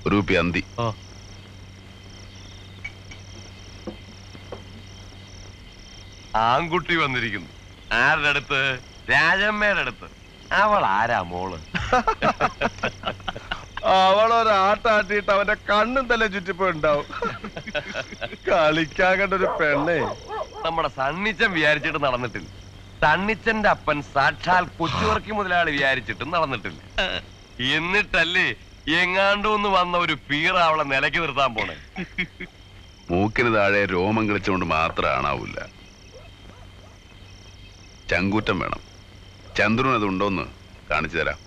ഒരു കുപ്പി അന്തി. ആൺകുട്ടി വന്നിരിക്കുന്നു. ആരുടെ അടുത്ത്? രാജമ്മയുടെ അടുത്ത്. അവൾ ആരാ മോള്? അവളൊരാട്ടാട്ടിട്ട് അവന്റെ കണ്ണും തല ചുറ്റിപ്പോ ഉണ്ടാവും. കളിക്കാൻ കണ്ട ഒരു പെണ്ണേ. നമ്മുടെ സണ്ണിച്ചൻ വിചാരിച്ചിട്ട് നടന്നിട്ടില്ല. സണ്ണിച്ചന്റെ അപ്പൻ സാക്ഷാൽ കൊച്ചുവർക്കി മുതലാളി വിചാരിച്ചിട്ടും നടന്നിട്ടില്ല. എന്നിട്ടല്ലേ എങ്ങാണ്ടോന്ന് വന്ന ഒരു പീറ അവളെ നിലയ്ക്ക് നിർത്താൻ പോണേ. മൂക്കിന് താഴെ രോമം കളിച്ചുകൊണ്ട് മാത്രം ആണാവൂല, ചങ്കൂറ്റം വേണം. ചന്ദ്രൻ അതുണ്ടോന്ന് കാണിച്ചു തരാം.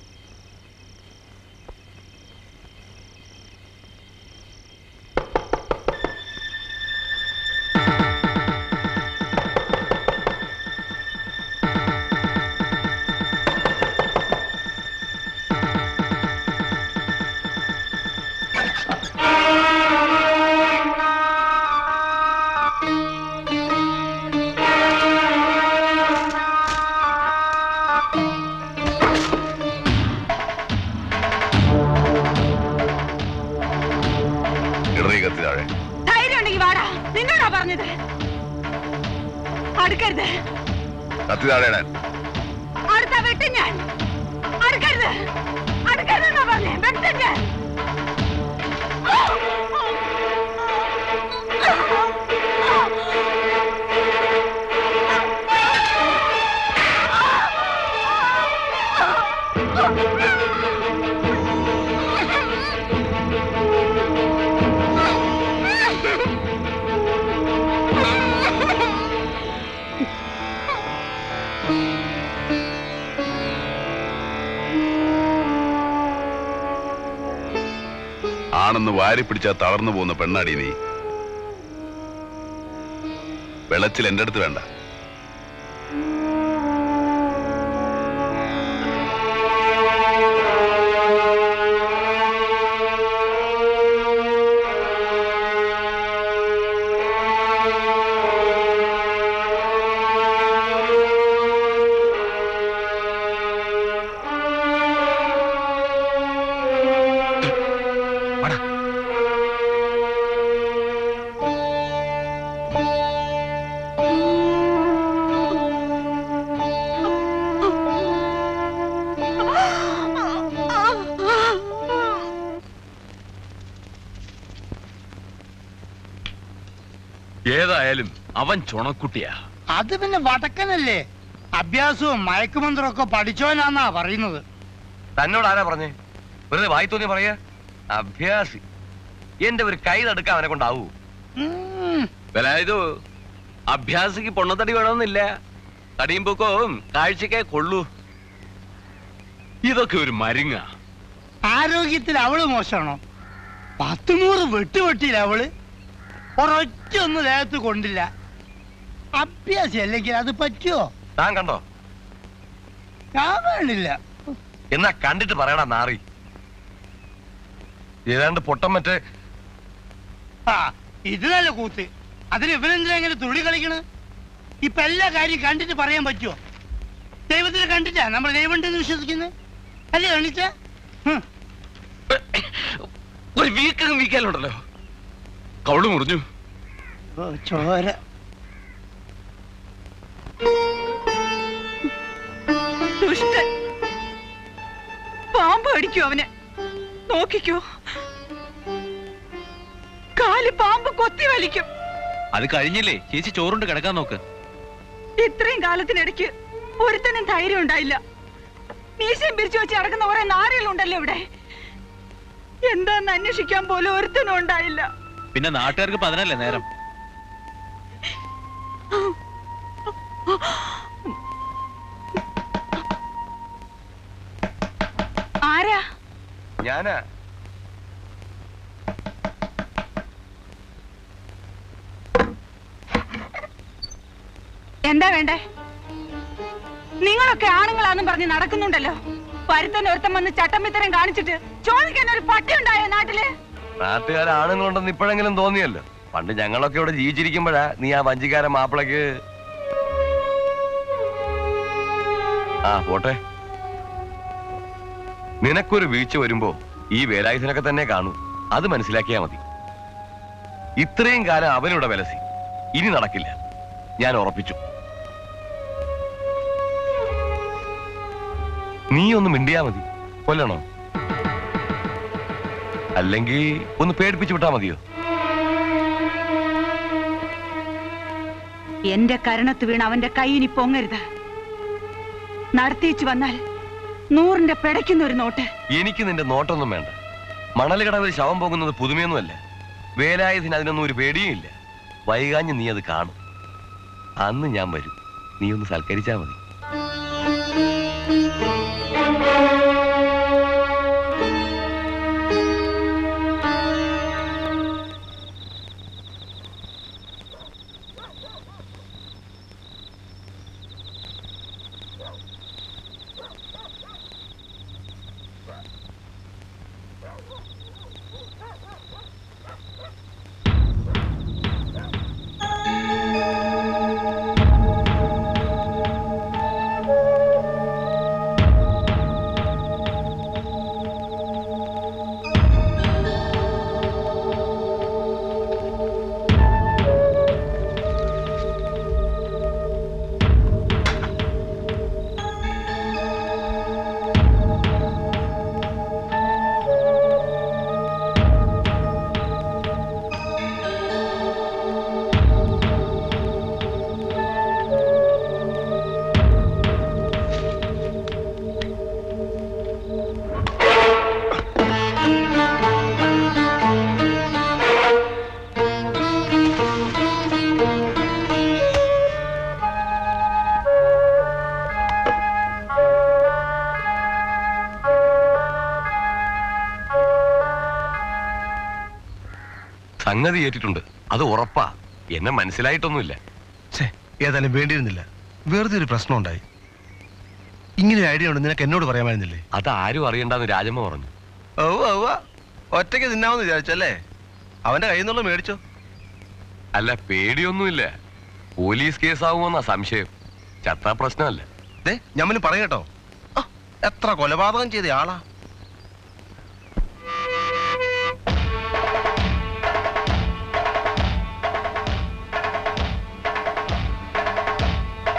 കത്തി താഴെയിടാൻ. ആണെന്ന് വാരി പിടിച്ചാൽ തളർന്നു പോകുന്ന പെണ്ണാടി നീ. വെളച്ചിൽ എന്റെ അടുത്ത് വേണ്ട. ഏതായാലും അവൻ ചുണക്കുട്ടിയാ. അത് പിന്നെ വടക്കനല്ലേ, അഭ്യാസവും മയക്കുമന്ത്രവും ഒക്കെ പഠിച്ചവനാന്നാ പറയുന്നത്. തന്നോട് ആരാ പറഞ്ഞേ? വെറുതെ വായി തോന്നി പറയാ. അഭ്യാസി. എന്റെ ഒരു കൈ തടുക്കാൻ അവനെ കൊണ്ടാവൂ? അഭ്യാസിക്ക് പൊണ്ണത്തടി വേണമെന്നില്ല, തടിയും പൊക്കവും കാഴ്ചക്കേ കൊള്ളൂ. ഇതൊക്കെ ഒരു മരുങ്ങ. ആരോഗ്യത്തിൽ അവള് മോശമാണോ? 10-100 വെട്ടുവെട്ടിയില്ല അവള്. ഒരൊറ്റ ഒന്നും ദേഹത്ത് കൊണ്ടില്ല. അഭ്യാസി അല്ലെങ്കിൽ അത് പറ്റുമോ? താൻ കണ്ടോ? ഞാൻ കാണില്ല. എന്നാ കണ്ടിട്ട് പറയടാ നാറി. ഏതാണ്ട് പൊട്ടം മറ്റേ. ഇത് നല്ല കൂത്ത്. അതിന് ഇവനെന്തിനാ എങ്ങനെ തുള്ളി കളിക്കണ്? ഇപ്പൊ എല്ലാ കാര്യം കണ്ടിട്ട് പറയാൻ പറ്റുമോ? ദൈവത്തിനെ കണ്ടിട്ടാ നമ്മൾ ദൈവം ഉണ്ടെന്ന് വിശ്വസിക്കുന്നത് അല്ലേ? കാണിച്ച ഒരു വീക്കാലുണ്ടല്ലോ, കവള് മുറിഞ്ഞു. ചോര. ദുഷ്ടൻ. പാമ്പ് അടിക്കൂ അവനെ. നോക്കിക്കോ, കാല് പാമ്പ് കൊത്തി വലിക്കും. അത് കഴിഞ്ഞില്ലേ ചേച്ചി? ചോറുണ്ട് കിടക്കാൻ നോക്ക്. ഇത്രയും കാലത്തിനിടയ്ക്ക് ഒരുത്തനും ധൈര്യം ഉണ്ടായില്ല. മീശയും പിരിച്ചു വെച്ച് നടക്കുന്ന കുറെ നാറികളുണ്ടല്ലോ ഇവിടെ. എന്താന്ന് അന്വേഷിക്കാൻ പോലും ഒരുത്തനും ഉണ്ടായില്ല. പിന്നെ നാട്ടുകാർക്ക് പതിനല്ലേ നേരം. ആരാ? ഞാനാ. എന്താ വേണ്ടേ? നിങ്ങളൊക്കെ ആണുങ്ങളാന്നും പറഞ്ഞ് നടക്കുന്നുണ്ടല്ലോ. പരുത്തൻ ഒരുത്തം വന്ന് ചട്ടമ്പിത്തരം കാണിച്ചിട്ട് ചോദിക്കാൻ ഒരു പട്ടി ഉണ്ടായോ നാട്ടില്? നാട്ടുകാരാണുങ്ങളുണ്ടെന്ന് ഇപ്പോഴെങ്കിലും തോന്നിയല്ലോ. പണ്ട് ഞങ്ങളൊക്കെ ഇവിടെ ജീവിച്ചിരിക്കുമ്പോഴാ നീ ആ വഞ്ചിക്കാരൻ മാപ്പിളക്ക്. പോട്ടെ. നിനക്കൊരു വീഴ്ച വരുമ്പോ ഈ വേലായുധനൊക്കെ തന്നെ കാണൂ. അത് മനസ്സിലാക്കിയാ മതി. ഇത്രയും കാലം അവനിവിടെ വിലസി, ഇനി നടക്കില്ല. ഞാൻ ഉറപ്പിച്ചു. നീ ഒന്ന് മിണ്ടിയാ മതി. കൊല്ലണോ? അല്ലെങ്കിൽ ഒന്ന് പേടിപ്പിച്ചു വിട്ടാ മതിയോ? എന്റെ കരണത്ത് വീണ് അവന്റെ കൈയിനി പൊങ്ങരുത്. നടത്തിച്ചു വന്നാൽ 100ന്റെ പിടയ്ക്കുന്ന ഒരു നോട്ട്. എനിക്ക് നിന്റെ നോട്ടൊന്നും വേണ്ട. മണലുകടവിൽ ശവം പോകുന്നത് പുതുമയൊന്നുമല്ല. വേലായുധന് അതിനൊന്നും ഒരു പേടിയും ഇല്ല. വൈകാഞ്ഞ് നീ അത് കാണും. അന്ന് ഞാൻ വരും. നീ ഒന്ന് സൽക്കരിച്ചാ മതി. സംഗതി ഏറ്റിട്ടുണ്ട്, അത് ഉറപ്പാ. എന്നെ മനസ്സിലായിട്ടൊന്നുമില്ല. ഏതായാലും വേണ്ടിയിരുന്നില്ല. വെറുതെ ഒരു പ്രശ്നം ഉണ്ടായി. ഇങ്ങനെ ഒരു ഐഡിയ ഉണ്ട്, നിനക്ക് എന്നോട് പറയാമായിരുന്നില്ലേ? അത് ആരും അറിയണ്ടെന്ന് രാജമ്മ പറഞ്ഞു. ഒറ്റയ്ക്ക് തിന്നാമെന്ന് വിചാരിച്ചല്ലേ? അവന്റെ കയ്യിൽ നിന്നുള്ള മേടിച്ചോ? അല്ല, പേടിയൊന്നുമില്ല. പോലീസ് കേസാവുമെന്നാ സംശയം. ചത്താ പ്രശ്നമല്ല. ഞമ്മന് പറയട്ടോ, എത്ര കൊലപാതകം ചെയ്ത ആളാ.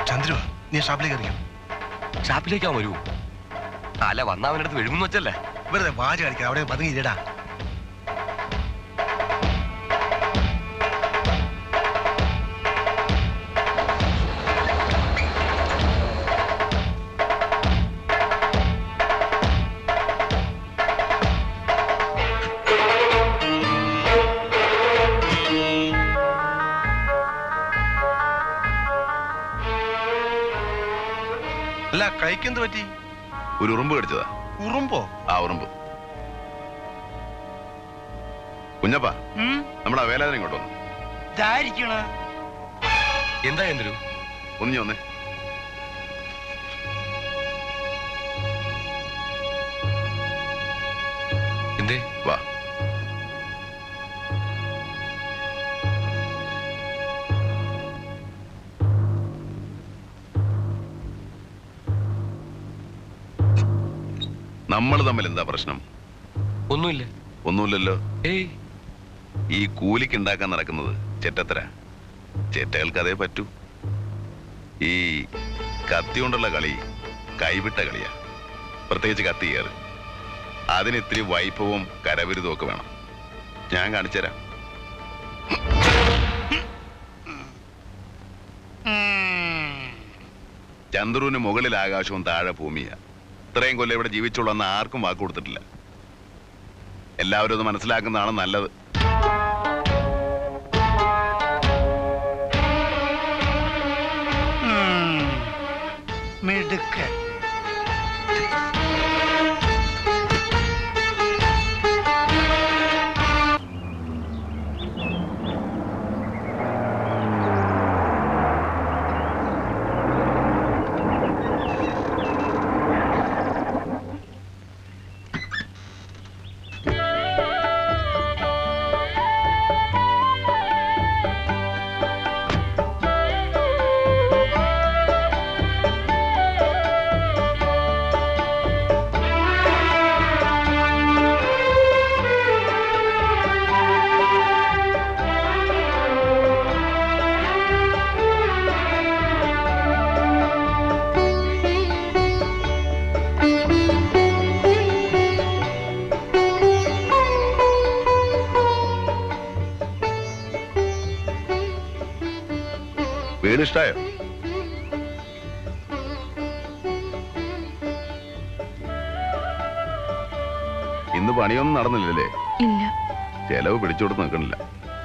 ചന്ദ്രു, നീ ഷാപ്പിലേക്ക് അറിയാം. ഷാപ്പിലേക്കാ വരൂ. അല്ല, വന്ന അവനടുത്ത് വിഴുമെന്ന് വെച്ചല്ലേ. വെറുതെ വാച കളിക്കാം. അവിടെ പതുങ്ങിയില്ലടാ. അല്ല, കൈക്കെന്ത് പറ്റി? ഒരു ഉറുമ്പ് കടിച്ചതാ. ഉറുമ്പോ? ആ ഉറുമ്പ്. കുഞ്ഞപ്പാ, നമ്മുടെ വേലാതിനെ ഇങ്ങോട്ട് വന്നു. എന്താ എന്തൊരു ഒന്നിഞ്ഞു വന്നേ. എന്തേ? വാ. നമ്മൾ തമ്മിൽ എന്താ പ്രശ്നം? ഒന്നുമില്ല. ഒന്നുമില്ലല്ലോ. ഏയ്, ഈ കൂലിക്ക് ഉണ്ടാക്കാൻ നടക്കുന്നത് ചെറ്റത്തര. ചെറ്റകൾക്ക് അതേ പറ്റൂ. ഈ കത്തി കൊണ്ടുള്ള കളി കൈവിട്ട കളിയാ. പ്രത്യേകിച്ച് കത്തി കയറ്. അതിന് ഇത്തിരി വൈഭവവും കരവിരുതും ഒക്കെ വേണം. ഞാൻ കാണിച്ചുതരാം. ചന്ദ്രുവിന് മുകളിൽ ആകാശവും താഴെ ഭൂമിയാ. ഇത്രയും കൊല്ലം ഇവിടെ ജീവിച്ചുള്ളെന്ന് ആർക്കും വാക്ക് കൊടുത്തിട്ടില്ല. എല്ലാവരും അത് മനസ്സിലാക്കുന്നതാണ് നല്ലത്. മിടുക്കൻ. വീട് ഇഷ്ടായോ? ഇന്ന് പണിയൊന്നും നടന്നില്ലല്ലേ? ഇല്ല. ചെലവ് പിടിച്ചോടുത്ത് നിൽക്കണില്ല.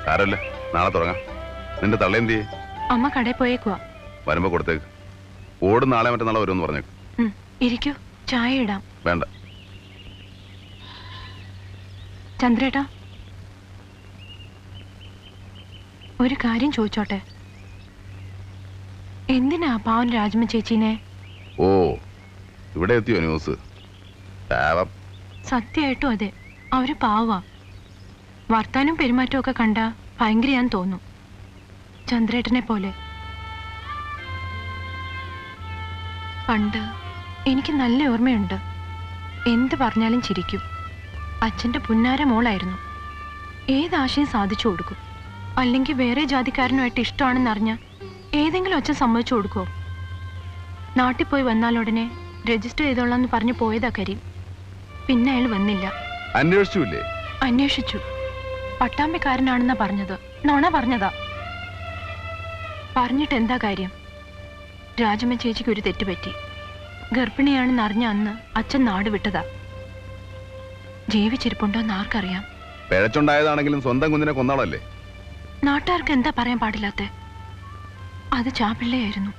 സാരമില്ല, നാളെ തുടങ്ങാം. നിന്റെ തള്ളേന്തിയെ? അമ്മ കടയിൽ പോയേക്കുവാ. വരുമ്പോ കൊടുത്തേക്ക്. ഓട് നാളെ മറ്റന്നാളെ വരുമെന്ന് പറഞ്ഞേക്ക്. ഇരിക്കൂ, ചായ ഇടാം. വേണ്ട. ചന്ദ്രേട്ടാ, ഒരു കാര്യം ചോദിച്ചോട്ടെ? എന്തിനാ പാവൻ രാജമ്മ ചേച്ചീനെ? ഓ, ഇവിടെ എത്തിയോ ന്യൂസ്? സത്യമായിട്ടും അതെ, അവര് പാവാ. വർത്താനം പെരുമാറ്റവും ഒക്കെ കണ്ട ഭയങ്കരയാന്ന് തോന്നും, ചന്ദ്രേട്ടനെ പോലെ. പണ്ട് എനിക്ക് നല്ല ഓർമ്മയുണ്ട്. എന്ത് പറഞ്ഞാലും ചിരിക്കും. അച്ഛൻ്റെ പുന്നാര മോളായിരുന്നു. ഏതാശയം സാധിച്ചു കൊടുക്കും. അല്ലെങ്കിൽ വേറെ ജാതിക്കാരനുമായിട്ട് ഇഷ്ടമാണെന്നറിഞ്ഞ ഏതെങ്കിലും അച്ഛൻ സമ്മതിച്ചു കൊടുക്കുമോ? നാട്ടിൽ പോയി വന്നാലുടനെ രജിസ്റ്റർ ചെയ്തോളാന്ന് പറഞ്ഞു പോയതാ കരീം. പിന്നെ അയാൾ വന്നില്ല. അന്വേഷിച്ചില്ലേ? അന്വേഷിച്ചു. പട്ടാമ്പിക്കാരനാണെന്നാ പറഞ്ഞത്. നുണ പറഞ്ഞതാ. പറഞ്ഞിട്ട് എന്താ കാര്യം? രാജമ്മ ചേച്ചിക്ക് ഒരു തെറ്റുപറ്റി. ഗർഭിണിയാണെന്ന് അറിഞ്ഞ അന്ന് അച്ഛൻ നാട് വിട്ടതാ. ജീവിച്ചിരിപ്പുണ്ടോന്ന് ആർക്കറിയാം? പിഴച്ചുണ്ടായതാണെങ്കിലും സ്വന്തം കുഞ്ഞിനെ കൊന്നാളല്ലേ? നാട്ടുകാർക്ക് എന്താ പറയാൻ പാടില്ലാത്ത? അത് ചാപ്പിള്ളയായിരുന്നു.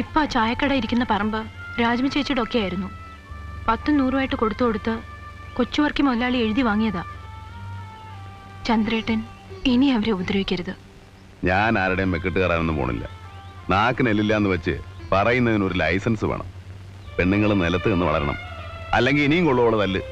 ഇപ്പൊ ആ ചായക്കട ഇരിക്കുന്ന പറമ്പ് രാജമ്മ ചേച്ചിയുടെ ഒക്കെ ആയിരുന്നു. 10-100 കൊടുത്ത് കൊച്ചുവർക്കി മുതലാളി എഴുതി വാങ്ങിയതാ. ചന്ദ്രേട്ടൻ ഇനി അവരെ ഉപദ്രവിക്കരുത്. ഞാൻ ആരുടെയും മെക്കിട്ട് കയറാനൊന്നും പോണില്ല. നാക്കിനെല്ലില്ല എന്ന് വെച്ച് പറയുന്നതിന് ഒരു ലൈസൻസ് വേണം. പെണ്ണുങ്ങൾ നിലത്ത് നിന്ന് വളരണം, അല്ലെങ്കിൽ ഇനിയും കൊള്ളുവോളതല്ല്.